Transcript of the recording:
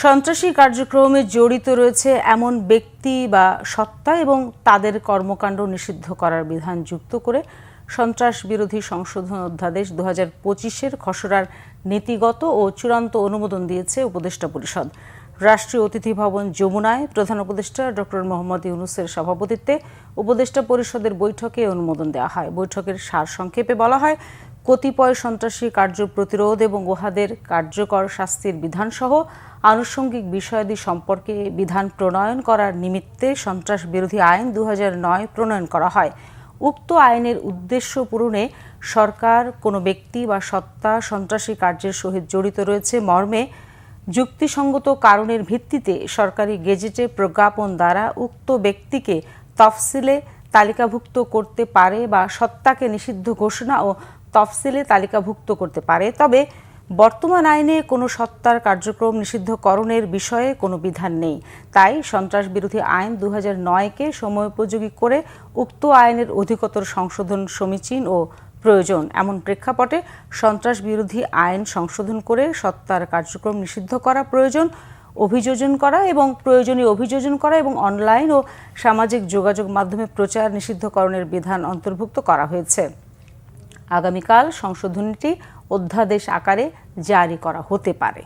সন্ত্রাসী কার্যক্রমে জড়িত রয়েছে এমন ব্যক্তি বা সত্তা এবং তাদের কর্মকাণ্ড নিষিদ্ধ করার বিধান যুক্ত করে সন্ত্রাস বিরোধী সংশোধন অধ্যাদেশ 2025-এর খসড়ার নীতিগত ও চূড়ান্ত অনুমোদন দিয়েছে উপদেষ্টা পরিষদ। রাষ্ট্রীয় অতিথি ভবন যমুনায় প্রধান উপদেষ্টা ডক্টর মোহাম্মদ ইউনূসের সভাপতিত্বে উপদেষ্টা পরিষদের বৈঠকে অনুমোদন দেওয়া হয়। বৈঠকের সারসংক্ষেপে বলা হয়, কতিপয় সন্ত্রাসী কার্য প্রতিরোধ এবং উহাদের কার্যকর শাস্তির বিধানসহ আনুষঙ্গিক বিষয়াদি সম্পর্কে বিধান প্রণয়ন করার নিমিত্তে সন্ত্রাস বিরোধী আইন 2009 প্রণয়ন করা হয়। উক্ত আইনের উদ্দেশ্য পূরণে সরকার কোনো ব্যক্তি বা সত্তা সন্ত্রাসী কার্যের সহিত জড়িত রয়েছে মর্মে যুক্তিসঙ্গত কারণের ভিত্তিতে সরকারি গেজেটে প্রজ্ঞাপন দ্বারা উক্ত ব্যক্তিকে তফসিলে তালিকাভুক্ত করতে পারে বা সত্তাকে নিষিদ্ধ ঘোষণা ও তফসিলে তালিকাভুক্ত করতে পারে। তবে বর্তমান আইনে কোনো সত্তার কার্যক্রম নিষিদ্ধকরণের বিষয়ে কোনো বিধান নেই। তাই সন্ত্রাস বিরোধী আইন 2009-কে সময়োপযোগী করে উক্ত আইনের অধিকতর সংশোধন সমীচীন ও প্রয়োজন। এমন প্রেক্ষাপটে সন্ত্রাস বিরোধী আইন সংশোধন করে সত্তার কার্যক্রম নিষিদ্ধ করা প্রয়োজন, অভিযোজন করা এবং প্রয়োজনীয় অভিযোজন করা এবং অনলাইন ও সামাজিক যোগাযোগ মাধ্যমে প্রচার নিষিদ্ধকরণের বিধান অন্তর্ভুক্ত করা হয়েছে। আগামীকাল সংশোধনীটি অধ্যাদেশ আকারে জারি করা হতে পারে।